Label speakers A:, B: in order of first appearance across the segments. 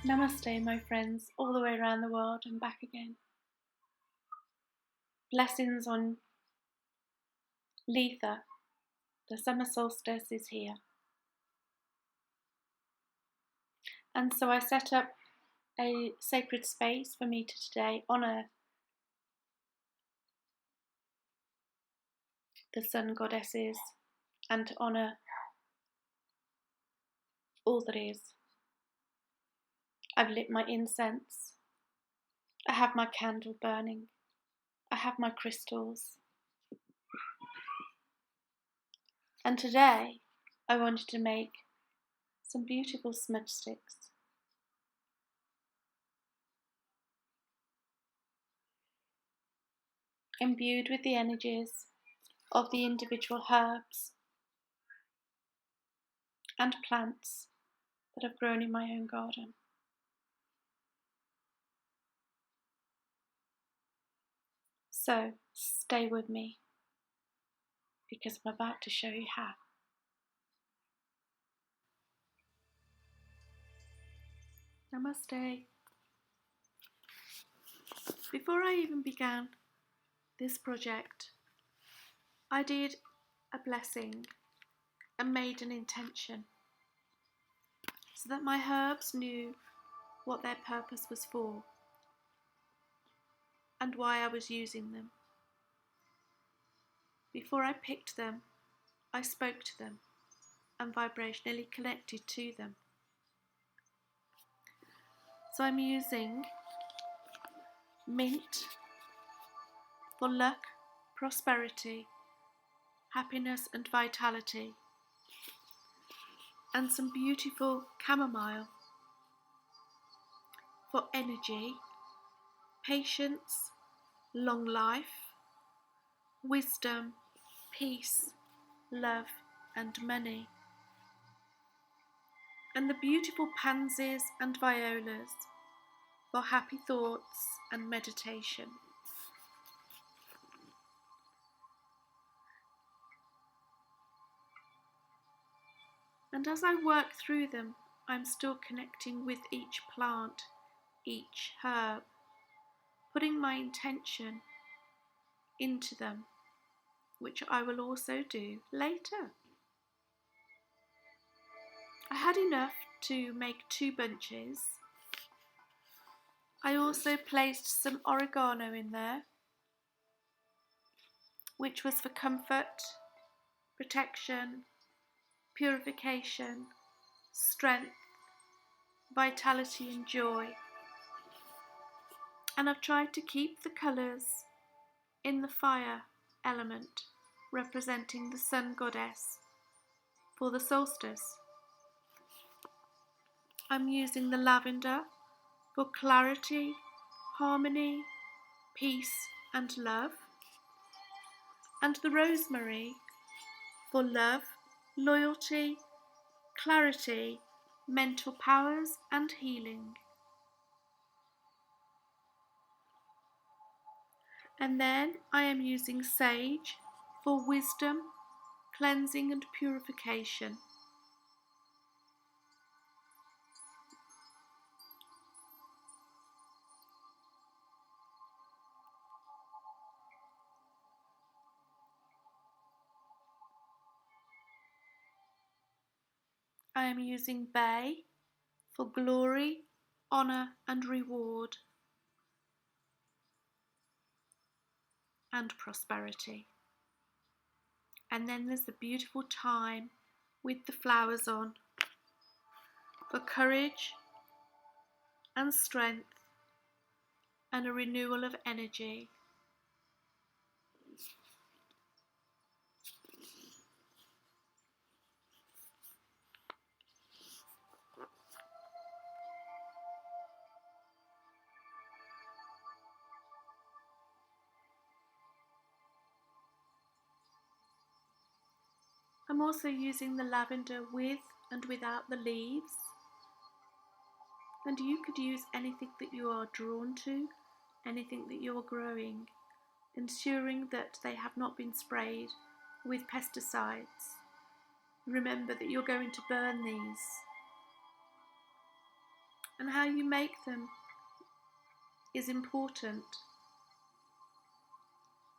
A: Namaste, my friends, all the way around the world and back again. Blessings on Letha. The summer solstice is here. And so I set up a sacred space for me to today honour the sun goddesses and to honour all that is. I've lit my incense. I have my candle burning. I have my crystals. And today I wanted to make some beautiful smudge sticks. Imbued with the energies of the individual herbs and plants that have grown in my own garden. So stay with me because I'm about to show you how. Namaste. Before I even began this project, I did a blessing and made an intention so that my herbs knew what their purpose was for and why I was using them. Before I picked them, I spoke to them and vibrationally connected to them. So I'm using mint for luck, prosperity, happiness and vitality, and some beautiful chamomile for energy, patience, long life, wisdom, peace, love and money, and the beautiful pansies and violas for happy thoughts and meditation. And as I work through them, I'm still connecting with each plant, each herb, putting my intention into them, which I will also do later. I had enough to make 2 bunches. I also placed some oregano in there, which was for comfort, protection, purification, strength, vitality and joy. And I've tried to keep the colours in the fire element, representing the sun goddess for the solstice. I'm using the lavender for clarity, harmony, peace and love, and the rosemary for love, loyalty, clarity, mental powers and healing. And then I am using sage for wisdom, cleansing and purification. I am using bay for glory, honour and reward and prosperity. And then there's the beautiful thyme with the flowers on for courage and strength and a renewal of energy. I'm also using the lavender with and without the leaves, and you could use anything that you are drawn to, anything that you're growing, ensuring that they have not been sprayed with pesticides. Remember that you're going to burn these. And how you make them is important.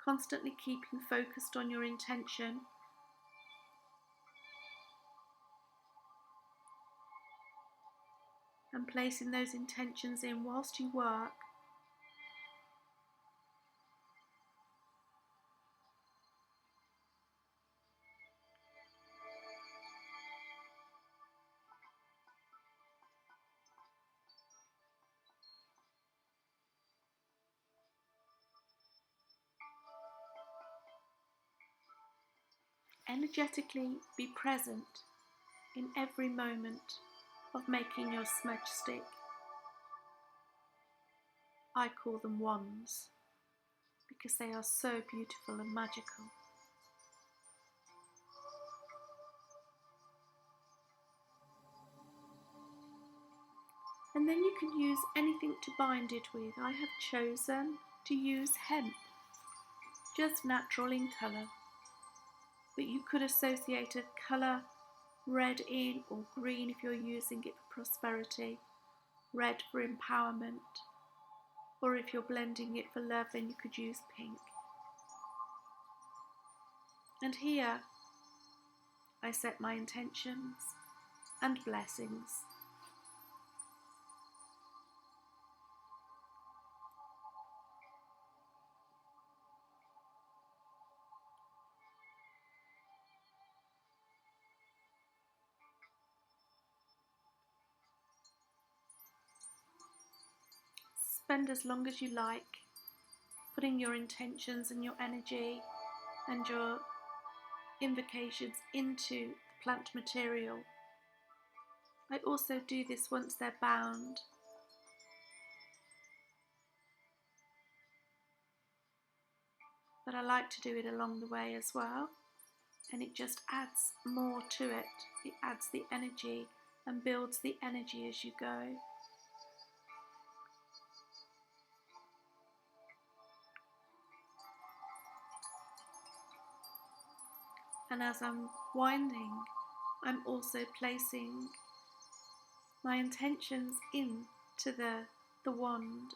A: Constantly keeping focused on your intention. And placing those intentions in whilst you work. Energetically be present in every moment of making your smudge stick. I call them wands because they are so beautiful and magical. And then you can use anything to bind it with. I have chosen to use hemp, just natural in colour. But you could associate a colour red in or green if you're using it for prosperity, red for empowerment, or if you're blending it for love, then you could use pink. And here I set my intentions and blessings. Spend as long as you like putting your intentions and your energy and your invocations into the plant material. I also do this once they're bound. But I like to do it along the way as well, and it just adds more to it. It adds the energy and builds the energy as you go. And as I'm winding, I'm also placing my intentions into the wand.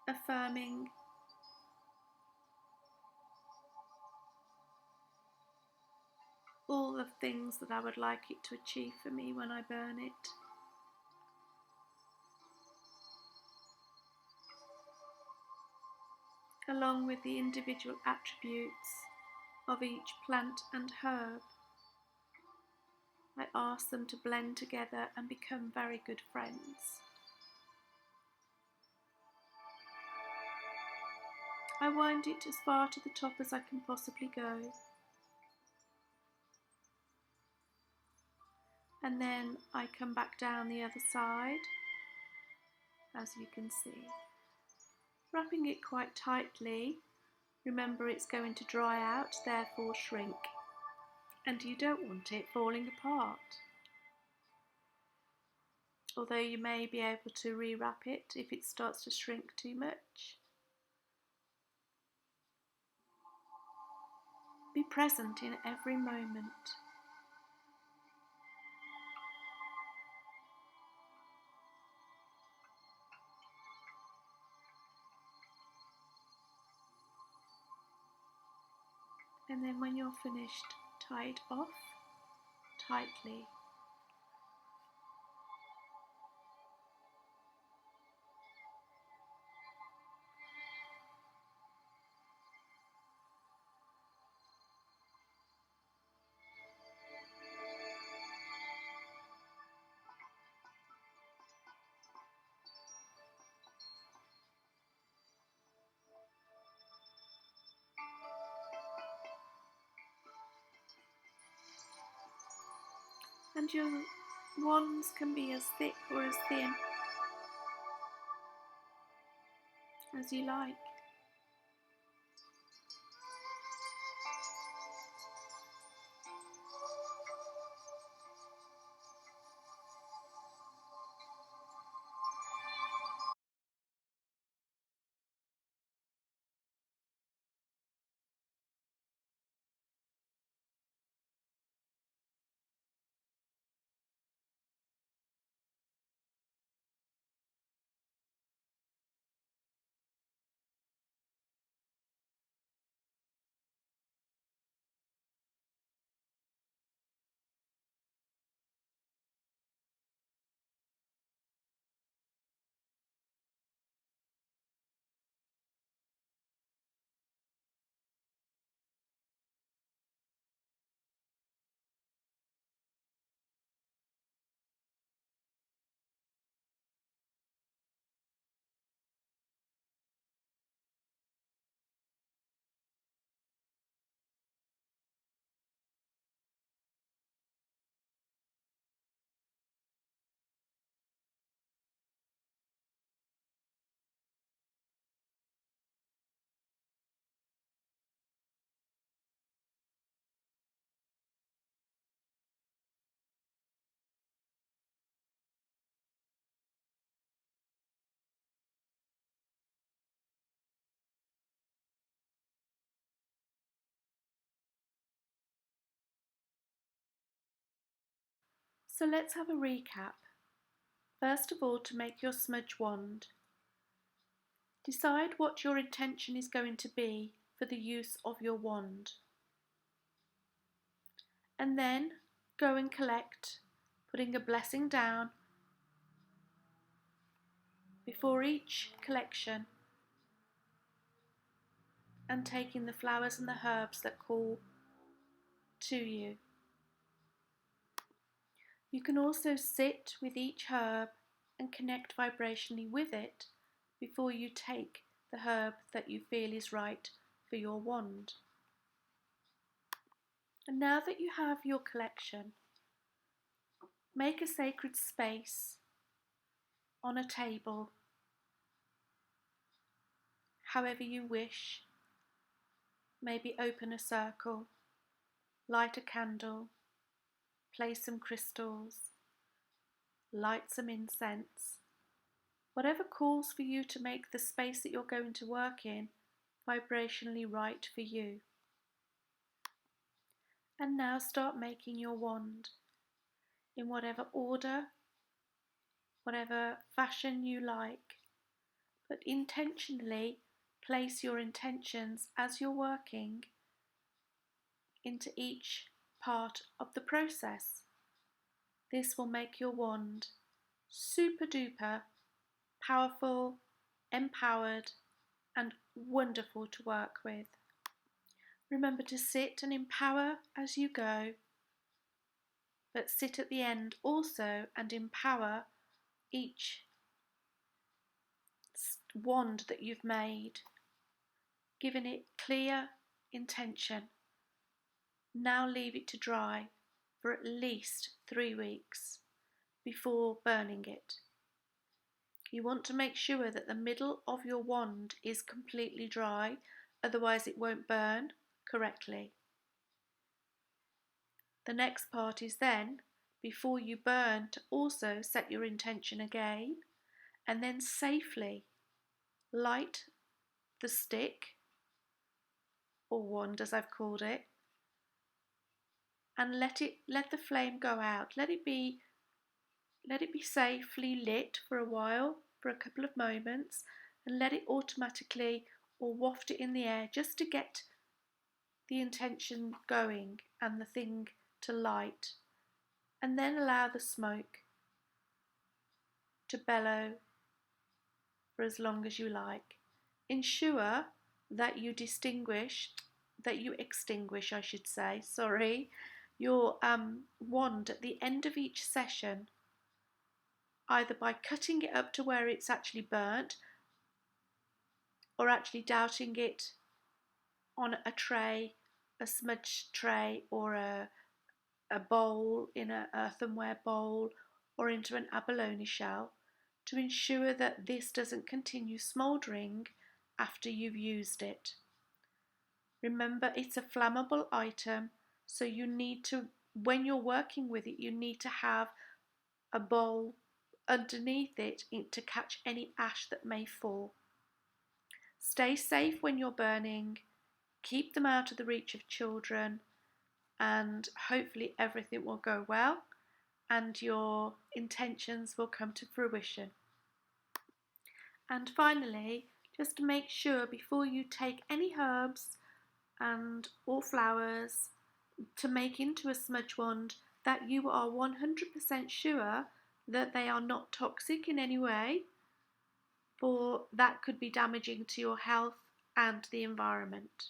A: Affirming all the things that I would like it to achieve for me when I burn it. Along with the individual attributes of each plant and herb. I ask them to blend together and become very good friends. I wind it as far to the top as I can possibly go. And then I come back down the other side, as you can see. Wrapping it quite tightly. Remember, it's going to dry out, therefore shrink. And you don't want it falling apart. Although you may be able to rewrap it if it starts to shrink too much. Be present in every moment. And then when you're finished, tie it off tightly. And your wands can be as thick or as thin as you like. So let's have a recap. First of all, to make your smudge wand, decide what your intention is going to be for the use of your wand. And then go and collect, putting a blessing down before each collection and taking the flowers and the herbs that call to you. You can also sit with each herb and connect vibrationally with it before you take the herb that you feel is right for your wand. And now that you have your collection, make a sacred space on a table, however you wish. Maybe open a circle, light a candle, place some crystals, light some incense. Whatever calls for you to make the space that you're going to work in vibrationally right for you. And now start making your wand in whatever order, whatever fashion you like, but intentionally place your intentions as you're working into each part of the process. This will make your wand super duper powerful, empowered, and wonderful to work with. Remember to sit and empower as you go, but sit at the end also and empower each wand that you've made, giving it clear intention. Now leave it to dry for at least 3 weeks before burning it. You want to make sure that the middle of your wand is completely dry, otherwise it won't burn correctly. The next part is then, before you burn, to also set your intention again and then safely light the stick, or wand as I've called it, and let the flame go out. Let it be safely lit for a while, for a couple of moments, and let it automatically or waft it in the air just to get the intention going and the thing to light, and then allow the smoke to bellow for as long as you like. Ensure that you extinguish, I should say, your wand at the end of each session, either by cutting it up to where it's actually burnt or actually doubting it on a tray, a smudge tray, or a bowl, in an earthenware bowl, or into an abalone shell, to ensure that this doesn't continue smouldering after you've used it. Remember, it's a flammable item, so you need to, when you're working with it, you need to have a bowl underneath it to catch any ash that may fall. Stay safe when you're burning, keep them out of the reach of children, and hopefully everything will go well and your intentions will come to fruition. And finally, just to make sure before you take any herbs and or flowers to make into a smudge wand, that you are 100% sure that they are not toxic in any way, for that could be damaging to your health and the environment.